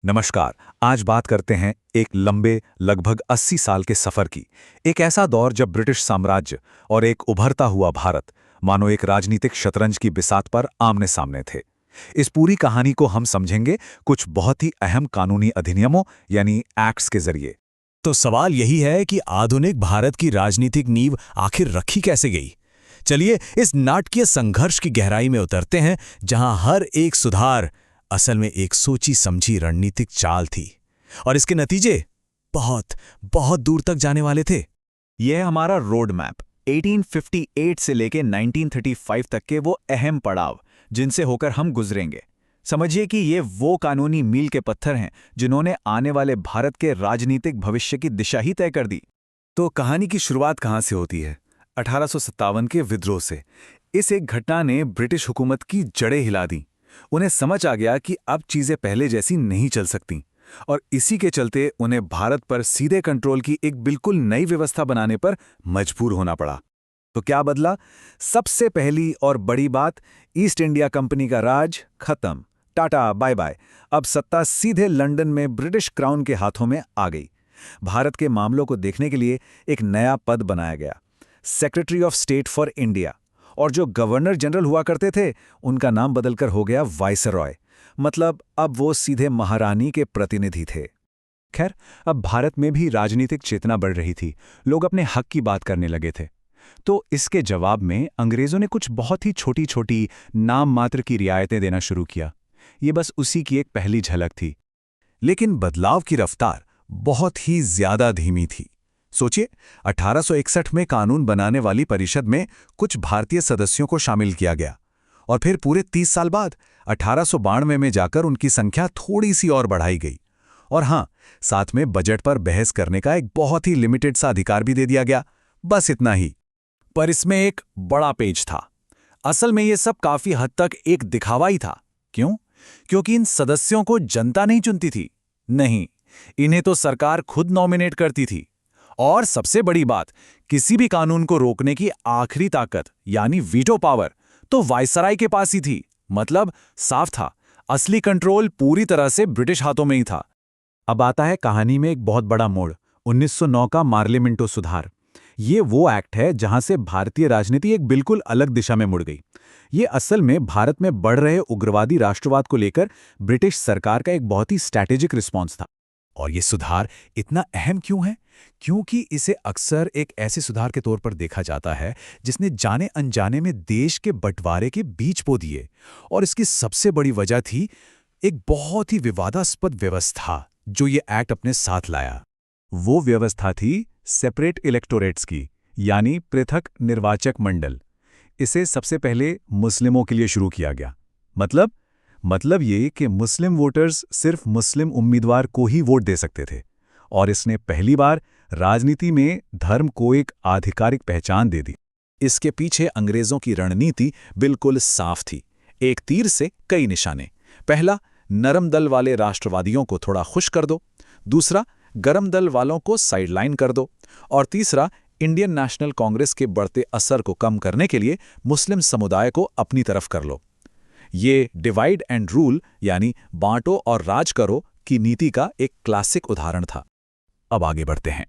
नमस्कार। आज बात करते हैं एक लंबे लगभग 80 साल के सफर की। एक ऐसा दौर जब ब्रिटिश साम्राज्य और एक उभरता हुआ भारत मानो एक राजनीतिक शतरंज की बिसात पर आमने सामने थे। इस पूरी कहानी को हम समझेंगे कुछ बहुत ही अहम कानूनी अधिनियमों यानी एक्ट्स के जरिए। तो सवाल यही है कि आधुनिक भारत की राजनीतिक नींव आखिर रखी कैसे गई। चलिए इस नाटकीय संघर्ष की गहराई में उतरते हैं, जहां हर एक सुधार असल में एक सोची समझी रणनीतिक चाल थी और इसके नतीजे बहुत बहुत दूर तक जाने वाले थे। यह हमारा रोड मैप 1858 से लेके 1935 तक के वो अहम पड़ाव जिनसे होकर हम गुजरेंगे। समझिए कि ये वो कानूनी मील के पत्थर हैं जिन्होंने आने वाले भारत के राजनीतिक भविष्य की दिशा ही तय कर दी। तो कहानी की शुरुआत कहां से होती है? 1857 के विद्रोह से। इस एक घटना ने ब्रिटिश हुकूमत की जड़ें हिला दी। उन्हें समझ आ गया कि अब चीजें पहले जैसी नहीं चल सकती और इसी के चलते उन्हें भारत पर सीधे कंट्रोल की एक बिल्कुल नई व्यवस्था बनाने पर मजबूर होना पड़ा। तो क्या बदला? सबसे पहली और बड़ी बात, ईस्ट इंडिया कंपनी का राज खत्म। Tata bye bye. अब सत्ता सीधे लंदन में ब्रिटिश क्राउन के हाथों में आ गई। भारत के मामलों को देखने के लिए एक नया पद बनाया गया, secretary of state for India. और जो गवर्नर जनरल हुआ करते थे उनका नाम बदलकर हो गया वाइसरॉय। मतलब अब वो सीधे महारानी के प्रतिनिधि थे। खैर, अब भारत में भी राजनीतिक चेतना बढ़ रही थी। लोग अपने हक की बात करने लगे थे। तो इसके जवाब में अंग्रेजों ने कुछ बहुत ही छोटी छोटी नाम मात्र की रियायतें देना शुरू किया। ये बस उसी की एक पहली झलक थी। लेकिन बदलाव की रफ्तार बहुत ही ज्यादा धीमी थी। सोचिए, 1861 में कानून बनाने वाली परिषद में कुछ भारतीय सदस्यों को शामिल किया गया और फिर पूरे 30 साल बाद 1892 में जाकर उनकी संख्या थोड़ी सी और बढ़ाई गई। और हां, साथ में बजट पर बहस करने का एक बहुत ही लिमिटेड सा अधिकार भी दे दिया गया। बस इतना ही। पर इसमें एक बड़ा पेच था। असल में ये सब काफी हद तक एक दिखावा ही था। क्यों? क्योंकि इन सदस्यों को जनता नहीं चुनती थी। नहीं, इन्हें तो सरकार खुद नॉमिनेट करती थी। और सबसे बड़ी बात, किसी भी कानून को रोकने की आखिरी ताकत यानी वीटो पावर तो वायसराय के पास ही थी। मतलब साफ था, असली कंट्रोल पूरी तरह से ब्रिटिश हाथों में ही था। अब आता है कहानी में एक बहुत बड़ा मोड़, 1909 का मार्लिमेंटो सुधार। ये वो एक्ट है जहां से भारतीय राजनीति एक बिल्कुल अलग दिशा में मुड़ गई। ये असल में भारत में बढ़ रहे उग्रवादी राष्ट्रवाद को लेकर ब्रिटिश सरकार का एक बहुत ही स्ट्रैटेजिक रिस्पॉन्स था। और ये सुधार इतना अहम क्यों है? क्योंकि इसे अक्सर एक ऐसे सुधार के तौर पर देखा जाता है जिसने जाने अनजाने में देश के बंटवारे के बीज बो दिए। और इसकी सबसे बड़ी वजह थी एक बहुत ही विवादास्पद व्यवस्था जो ये एक्ट अपने साथ लाया। वो व्यवस्था थी सेपरेट इलेक्टोरेट्स की, यानी पृथक निर्वाचक मंडल। इसे सबसे पहले मुस्लिमों के लिए शुरू किया गया। मतलब ये कि मुस्लिम वोटर्स सिर्फ मुस्लिम उम्मीदवार को ही वोट दे सकते थे। और इसने पहली बार राजनीति में धर्म को एक आधिकारिक पहचान दे दी। इसके पीछे अंग्रेजों की रणनीति बिल्कुल साफ थी। एक तीर से कई निशाने। पहला, नरम दल वाले राष्ट्रवादियों को थोड़ा खुश कर दो। दूसरा, गरम दल वालों को साइडलाइन कर दो। और तीसरा, इंडियन नेशनल कांग्रेस के बढ़ते असर को कम करने के लिए मुस्लिम समुदाय को अपनी तरफ कर लो। ये डिवाइड एंड रूल यानी बांटो और राज करो की नीति का एक क्लासिक उदाहरण था। अब आगे बढ़ते हैं।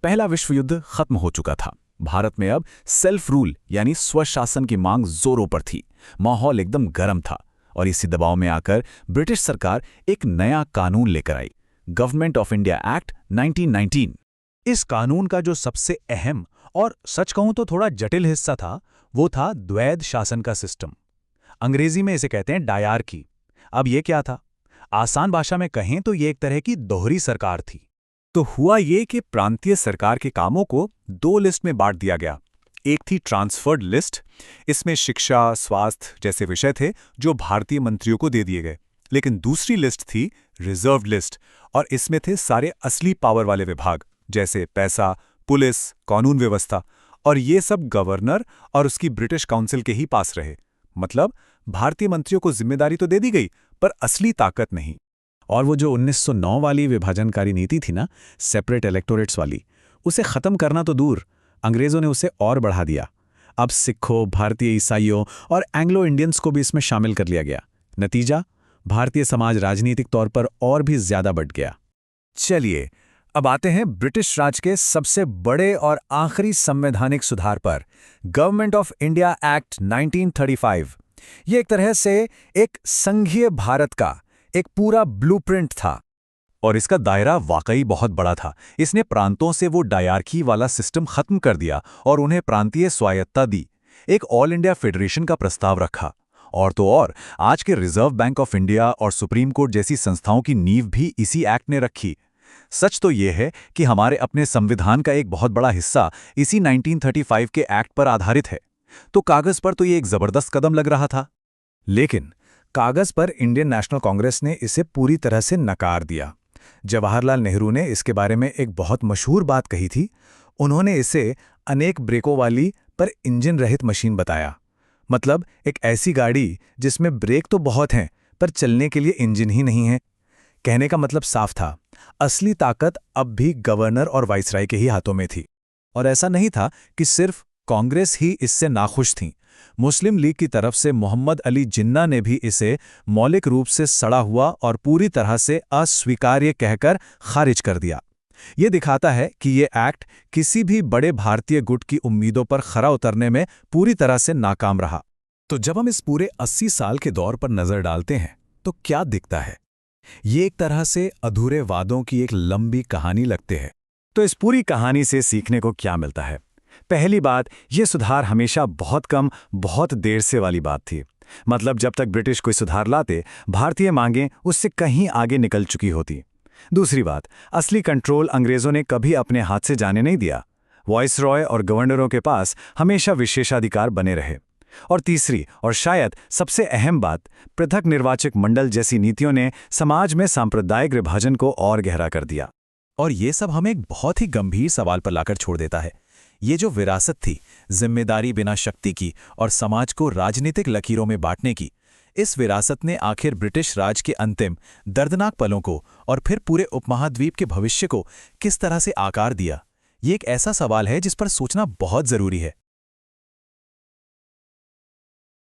पहला विश्व युद्ध खत्म हो चुका था। भारत में अब सेल्फ रूल यानी स्वशासन की मांग जोरों पर थी। माहौल एकदम गर्म था और इसी दबाव में आकर ब्रिटिश सरकार एक नया कानून लेकर आई, गवर्नमेंट ऑफ इंडिया एक्ट 1919। इस कानून का जो सबसे अहम और सच कहूं तो थोड़ा जटिल हिस्सा था, वो था द्वैध शासन का सिस्टम। अंग्रेजी में इसे कहते हैं डायरकी। अब ये क्या था? आसान भाषा में कहें तो ये एक तरह की दोहरी सरकार थी। तो हुआ ये कि प्रांतीय सरकार के कामों को दो लिस्ट में बांट दिया गया। एक थी ट्रांसफर्ड लिस्ट। इसमें शिक्षा, स्वास्थ्य जैसे विषय थे जो भारतीय मंत्रियों को दे दिए गए। लेकिन दूसरी लिस्ट थी रिजर्व्ड लिस्ट, और इसमें थे सारे असली पावर वाले विभाग जैसे पैसा, पुलिस, कानून व्यवस्था। और ये सब गवर्नर और उसकी ब्रिटिश काउंसिल के ही पास रहे। मतलब भारतीय मंत्रियों को जिम्मेदारी तो दे दी गई, पर असली ताकत नहीं। और वो जो 1909 वाली विभाजनकारी नीति थी ना, सेपरेट इलेक्टोरेट्स वाली, उसे खत्म करना तो दूर, अंग्रेजों ने उसे और बढ़ा दिया। अब सिखों, भारतीय ईसाइयों और एंग्लो इंडियंस को भी इसमें शामिल कर लिया गया। नतीजा, भारतीय समाज राजनीतिक तौर पर और भी ज्यादा बढ़ गया। चलिए अब आते हैं ब्रिटिश राज के सबसे बड़े और आखिरी संवैधानिक सुधार पर, गवर्नमेंट ऑफ इंडिया एक्ट 1935। ये एक तरह से एक संघीय भारत का एक पूरा ब्लूप्रिंट था। और इसका दायरा वाकई बहुत बड़ा था। इसने प्रांतों से वो डायरकी वाला सिस्टम खत्म कर दिया और उन्हें प्रांतीय स्वायत्ता दी। एक ऑल इंडिया फेडरेशन का प्रस्ताव रखा। और तो और आज के रिजर्व बैंक ऑफ इंडिया और सुप्रीम कोर्ट जैसी संस्थाओं की नींव भी इसी एक्ट ने रखी। सच तो ये है कि हमारे अपने संविधान का एक बहुत बड़ा हिस्सा इसी 1935 के एक्ट पर आधारित है। तो कागज पर तो ये एक जबरदस्त कदम लग रहा था। लेकिन कागज पर इंडियन नेशनल कांग्रेस ने इसे पूरी तरह से नकार दिया। जवाहरलाल नेहरू ने इसके बारे में एक बहुत मशहूर बात कही थी। उन्होंने इसे अनेक ब्रेकों वाली पर इंजन रहित मशीन बताया। मतलब एक ऐसी गाड़ी जिसमें ब्रेक तो बहुत हैं पर चलने के लिए इंजन ही नहीं है। कहने का मतलब साफ था, असली ताकत अब भी गवर्नर और वाइसराय के ही हाथों में थी। और ऐसा नहीं था कि सिर्फ कांग्रेस ही इससे नाखुश थी। मुस्लिम लीग की तरफ से मोहम्मद अली जिन्ना ने भी इसे मौलिक रूप से सड़ा हुआ और पूरी तरह से अस्वीकार्य कहकर खारिज कर दिया। ये दिखाता है कि ये एक्ट किसी भी बड़े भारतीय गुट की उम्मीदों पर खरा उतरने में पूरी तरह से नाकाम रहा। तो जब हम इस पूरे 80 साल के दौर पर नजर डालते हैं तो क्या दिखता है? ये एक तरह से अधूरे वादों की एक लंबी कहानी लगते है। तो इस पूरी कहानी से सीखने को क्या मिलता है? पहली बात, ये सुधार हमेशा बहुत कम, बहुत देर से वाली बात थी। मतलब जब तक ब्रिटिश कोई सुधार लाते, भारतीय मांगें उससे कहीं आगे निकल चुकी होती। दूसरी बात, असली कंट्रोल अंग्रेजों ने कभी अपने हाथ से जाने नहीं दिया। वाइसरॉय और गवर्नरों के पास हमेशा विशेषाधिकार बने रहे। और तीसरी और शायद सबसे अहम बात, पृथक निर्वाचक मंडल जैसी नीतियों ने समाज में सांप्रदायिक विभाजन को और गहरा कर दिया। और ये सब हमें एक बहुत ही गंभीर सवाल पर लाकर छोड़ देता है। ये जो विरासत थी, जिम्मेदारी बिना शक्ति की और समाज को राजनीतिक लकीरों में बांटने की, इस विरासत ने आखिर ब्रिटिश राज के अंतिम दर्दनाक पलों को और फिर पूरे उपमहाद्वीप के भविष्य को किस तरह से आकार दिया? ये एक ऐसा सवाल है जिस पर सोचना बहुत जरूरी है।